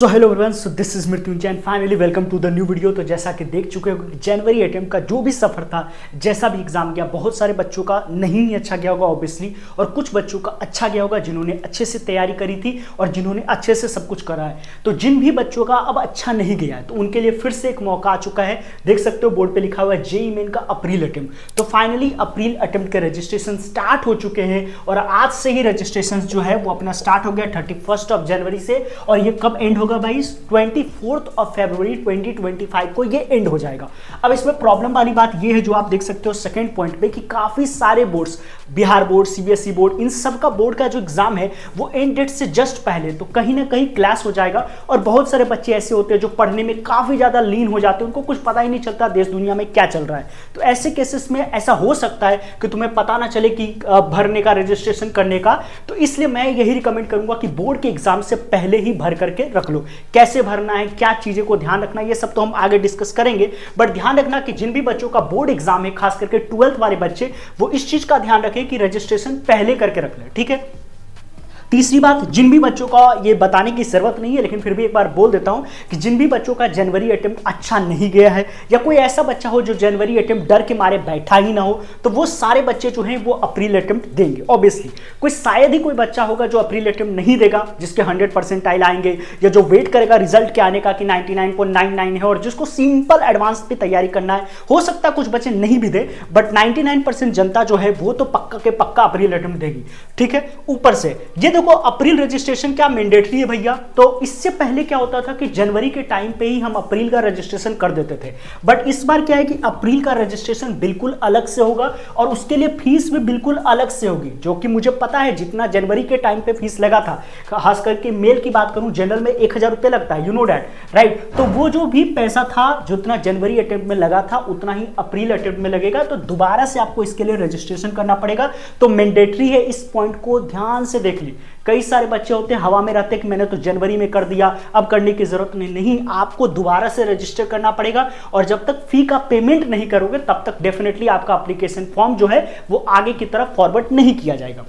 So hello everyone, so this is Mrityunjay and finally welcome to the new video. तो जैसा कि देख चुके हो कि जनवरी अटेम्प्ट का जो भी सफर था, जैसा भी एग्जाम गया, बहुत सारे बच्चों का नहीं अच्छा गया होगा ऑब्वियसली, और कुछ बच्चों का अच्छा गया होगा जिन्होंने अच्छे से तैयारी करी थी और जिन्होंने अच्छे से सब कुछ करा है। तो जिन भी बच्चों का अब अच्छा नहीं गया है तो उनके लिए फिर से एक मौका आ चुका है। देख सकते हो बोर्ड पर लिखा हुआ है जेईई मेन का अप्रैल अटेम्प्ट। तो फाइनली अप्रैल अटेम्प्ट के रजिस्ट्रेशन स्टार्ट हो चुके हैं और आज से ही रजिस्ट्रेशन जो है वो अपना स्टार्ट हो गया 31 जनवरी से। और ये कब एंड होगा भाई? 24 फरवरी 2025 को ये एंड हो जाएगा। अब इसमें प्रॉब्लम वाली बात ये है जो आप देख सकते हो सेकंड पॉइंट पे कि काफी सारे boards, Bihar board, CBSE board, इन सब का बोर्ड का जो एग्जाम है वो एंड डेट से जस्ट पहले, तो कहीं ना कहीं क्लास हो जाएगा। और बहुत सारे बच्चे ऐसे होते हैं जो पढ़ने में काफी ज्यादा लीन हो जाते हैं, उनको कुछ पता ही नहीं चलता देश दुनिया में क्या चल रहा है। तो ऐसे केसेस में ऐसा हो सकता है कि तुम्हें पता ना चले कि भरने का, रजिस्ट्रेशन करने का। तो इसलिए मैं यही रिकमेंड करूंगा कि बोर्ड के एग्जाम से पहले ही भर करके रख लो। कैसे भरना है, क्या चीजें को ध्यान रखना है, ये सब तो हम आगे डिस्कस करेंगे। बट ध्यान रखना कि जिन भी बच्चों का बोर्ड एग्जाम है, खास करके 12th वाले बच्चे, वो इस चीज का ध्यान रखें कि रजिस्ट्रेशन पहले करके रख लें। ठीक है। तीसरी बात, जिन भी बच्चों का ये बताने की जरूरत नहीं है लेकिन फिर भी एक बार बोल देता हूं कि जिन भी बच्चों का जनवरी अटेम्प्ट अच्छा नहीं गया है, या कोई ऐसा बच्चा हो जो जनवरी अटेम्प्ट डर के मारे बैठा ही ना हो, तो वो सारे बच्चे जो हैं वो अप्रैल अटेम्प्ट देंगे। ऑब्वियसली कोई शायद ही कोई बच्चा होगा जो अप्रैल अटेम्प्ट नहीं देगा, जिसके 100% आएंगे, या जो वेट करेगा रिजल्ट के आने का कि 99.99 है और जिसको सिंपल एडवांस पे तैयारी करना है। हो सकता है कुछ बच्चे नहीं भी दे, बट 99% जनता जो है वो तो पक्का के पक्का अप्रैल अटेम्प्ट देगी। ठीक है। ऊपर से ये देखो, अप्रैल रजिस्ट्रेशन क्या मैंडेटरी है भैया? तो इससे पहले क्या होता था कि जनवरी के टाइम पे ही हम अप्रैल का रजिस्ट्रेशन कर देते थे, बट इस बार क्या है कि अप्रैल का रजिस्ट्रेशन बिल्कुल अलग से होगा और उसके लिए फीस भी बिल्कुल अलग से होगी। जो कि मुझे पता है जितना जनवरी के टाइम पे फीस लगा था, खास करके मेल की बात करूं, जनरल में 1000 रुपये लगता है, यू नो डैट, राइट। तो वो जो भी पैसा था, जितना जनवरी अटेम्प्ट में लगा था उतना ही अप्रैल अटेम्प्ट में लगेगा। तो दोबारा से आपको इसके लिए रजिस्ट्रेशन करना पड़ेगा। तो मैंडेटरी है, इस पॉइंट को ध्यान से देख ली। कई सारे बच्चे होते हैं हवा में रहते हैं कि मैंने तो जनवरी में कर दिया, अब करने की जरूरत नहीं, आपको दोबारा से रजिस्टर करना पड़ेगा। और जब तक फी का पेमेंट नहीं करोगे तब तक डेफिनेटली आपका एप्लीकेशन फॉर्म जो है वो आगे की तरफ फॉरवर्ड नहीं किया जाएगा।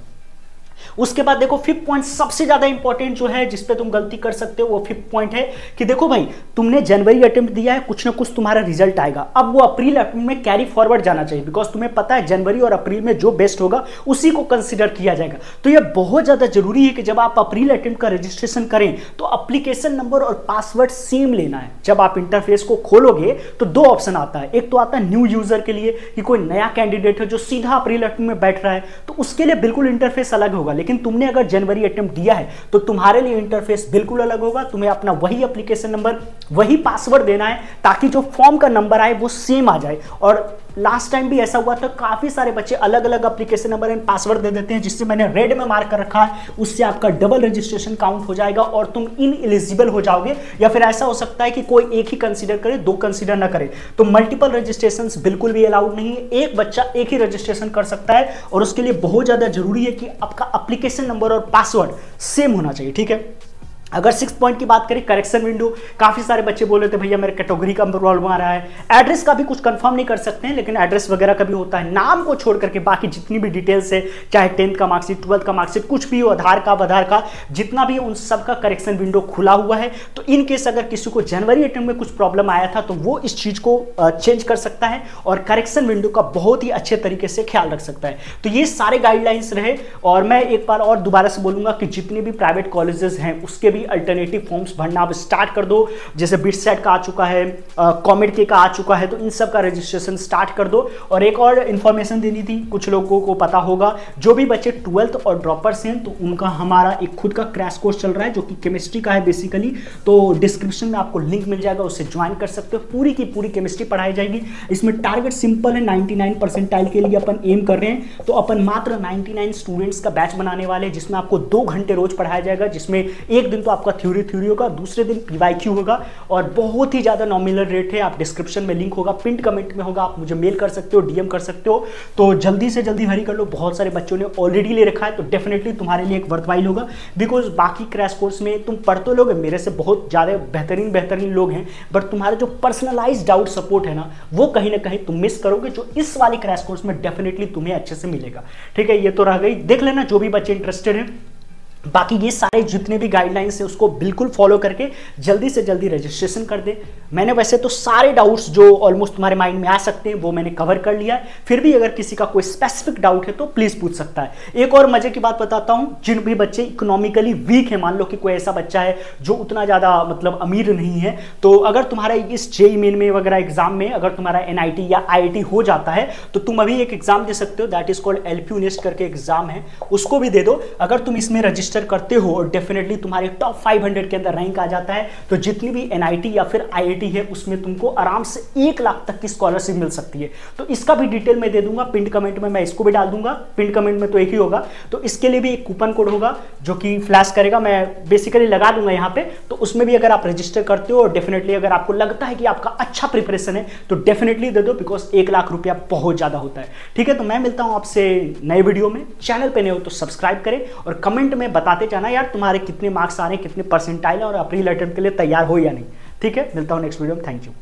उसके बाद देखो फिफ्थ पॉइंट, सबसे ज्यादा इंपॉर्टेंट जो है जिसपे तुम गलती कर सकते हो, वो फिफ्थ पॉइंट है कि देखो भाई, तुमने जनवरी अटेम्प्ट दिया है, कुछ ना कुछ तुम्हारा रिजल्ट आएगा। अब वो अप्रैल अटेम्प्ट में कैरी फॉरवर्ड जाना चाहिए, बिकॉज तुम्हें पता है जनवरी और अप्रैल में जो बेस्ट होगा उसी को कंसिडर किया जाएगा। तो यह बहुत ज्यादा जरूरी है कि जब आप अप्रैल अटेम्प्ट का रजिस्ट्रेशन करें तो एप्लीकेशन नंबर और पासवर्ड सेम लेना है। जब आप इंटरफेस को खोलोगे तो दो ऑप्शन आता है। एक तो आता है न्यू यूजर के लिए कि कोई नया कैंडिडेट है जो सीधा अप्रैल अटेम्प्ट में बैठ रहा है, तो उसके लिए बिल्कुल इंटरफेस अलग होगा। लेकिन तुमने अगर जनवरी अटेम्प्ट दिया है तो तुम्हारे लिए इंटरफेस बिल्कुल अलग होगा। तुम्हें अपना वही एप्लीकेशन नंबर, वही पासवर्ड देना है ताकि जो फॉर्म का नंबर आए वो सेम आ जाए। और लास्ट टाइम भी ऐसा हुआ था, काफी सारे बच्चे अलग अलग एप्लीकेशन नंबर एंड पासवर्ड दे देते हैं, जिससे मैंने रेड में मार्क कर रखा है, उससे आपका डबल रजिस्ट्रेशन काउंट हो जाएगा और तुम इनएलिजिबल हो जाओगे। या फिर ऐसा हो सकता है कि कोई एक ही कंसीडर करे, दो कंसीडर ना करे। तो मल्टीपल रजिस्ट्रेशंस बिल्कुल भी अलाउड नहीं है। एक बच्चा एक ही रजिस्ट्रेशन कर सकता है और उसके लिए बहुत ज्यादा जरूरी है कि आपका एप्लीकेशन नंबर और पासवर्ड सेम होना चाहिए। ठीक है। अगर 6 पॉइंट की बात करें, करेक्शन विंडो, काफी सारे बच्चे बोल रहे थे भैया मेरे कैटेगरी का प्रॉब्लम आ रहा है। एड्रेस का भी कुछ कंफर्म नहीं कर सकते हैं, लेकिन एड्रेस वगैरह का भी होता है। नाम को छोड़ करके बाकी जितनी भी डिटेल्स है, चाहे 10th का मार्कशीट, 12th का मार्कशीट, कुछ भी हो, आधार का जितना भी, उन सब का करेक्शन विंडो खुला हुआ है। तो इन केस अगर किसी को जनवरी अटेम्प्ट में कुछ प्रॉब्लम आया था तो वो इस चीज को चेंज कर सकता है और करेक्शन विंडो का बहुत ही अच्छे तरीके से ख्याल रख सकता है। तो ये सारे गाइडलाइंस रहे। और मैं एक बार और दोबारा से बोलूंगा कि जितने भी प्राइवेट कॉलेजेस हैं उसके भी अल्टरनेटिव फॉर्म्स भरना अब स्टार्ट कर दो। जैसे बिटसेट का आ चुका है, कॉमेड के का आ चुका है, तो इन सब का रजिस्ट्रेशन स्टार्ट कर दो। और एक और इंफॉर्मेशन देनी थी, कुछ लोगों को पता होगा, जो भी बच्चे 12th और ड्रॉपर्स हैं तो उनका हमारा एक खुद का क्रैश कोर्स चल रहा है जो कि केमिस्ट्री का है बेसिकली। तो डिस्क्रिप्शन में आपको लिंक मिल जाएगा, उससे ज्वाइन कर सकते हो। पूरी की पूरी केमिस्ट्री पढ़ाई जाएगी। इसमें टारगेट सिंपल है, 99% के लिए अपन एम कर रहे हैं। तो अपन मात्र 99 स्टूडेंट्स का बैच बनाने वाले हैं, जिसमें आपको 2 घंटे रोज पढ़ाया जाएगा, जिसमें एक दिन तो आपका थ्योरी होगा, दूसरे दिन पीवाईक्यू होगा और बहुत ही ज्यादा नॉमिनल रेट है। आप डिस्क्रिप्शन में लिंक होगा, पिंड कमेंट में होगा, आप मुझे मेल कर सकते हो, डीएम कर सकते हो। तो जल्दी से जल्दी हरी कर लो। बहुत सारे बच्चों ने ऑलरेडी ले रखा है, तो डेफिनेटली तुम्हारे लिए एक वर्थवाइल होगा। बिकॉज बाकी क्रैश कोर्स में तुम पढ़ तो लोगे, मेरे से बहुत ज्यादा बेहतरीन लोग हैं, बट तुम्हारा जो पर्सनलाइज्ड डाउट सपोर्ट है ना, वो कहीं ना कहीं तुम मिस करोगे, जो इस वाले क्रैश कोर्स में डेफिनेटली तुम्हें अच्छे से मिलेगा। ठीक है। ये तो रह गई, देख लेना जो भी बच्चे इंटरेस्टेड हैं। बाकी ये सारे जितने भी गाइडलाइंस है उसको बिल्कुल फॉलो करके जल्दी से जल्दी रजिस्ट्रेशन कर दे। मैंने वैसे तो सारे डाउट्स जो ऑलमोस्ट तुम्हारे माइंड में आ सकते हैं वो मैंने कवर कर लिया है, फिर भी अगर किसी का कोई स्पेसिफिक डाउट है तो प्लीज पूछ सकता है। एक और मजे की बात बताता हूं, जिन भी बच्चे इकोनॉमिकली वीक है, मान लो कि कोई ऐसा बच्चा है जो उतना ज्यादा मतलब अमीर नहीं है, तो अगर तुम्हारा इस जेईई मेन में वगैरह एग्जाम में अगर तुम्हारा एनआईटी या आईआईटी हो जाता है तो तुम अभी एक एग्जाम दे सकते हो, that is called LPU nest करके एग्जाम है, उसको भी दे दो। अगर तुम इसमें रजिस्टर करते हो और डेफिनेटली तुम्हारे टॉप 500 के अंदर रैंक आ जाता है तो जितनी भी एनआईटी या फिर आईआईटी है उसमें तुमको आराम से 1 लाख तक की स्कॉलरशिप मिल सकती है। तो इसका भी डिटेल मैं दे दूंगा पिन कमेंट में, मैं इसको भी डाल दूंगा, पिन कमेंट में तो एक ही होगा, तो इसके लिए भी एक कूपन कोड होगा जो कि फ्लैश करेगा, मैं बेसिकली लगा दूंगा यहाँ पे, तो उसमें भी अगर आप रजिस्टर करते हो और डेफिनेटली अगर आपको लगता है कि आपका अच्छा प्रिपरेशन है तो डेफिनेटली दे दो, बिकॉज 1 लाख रुपया बहुत ज्यादा होता है। ठीक है, तो मैं मिलता हूं आपसे नए वीडियो में। चैनल पे नए हो तो सब्सक्राइब करें और कमेंट में बताते जाना यार तुम्हारे कितने मार्क्स आ रहे हैं, कितने परसेंटाइल है और अप्रैल अटेम्प्ट के लिए तैयार हो या नहीं। ठीक है, मिलता हूं नेक्स्ट वीडियो में। Thank you.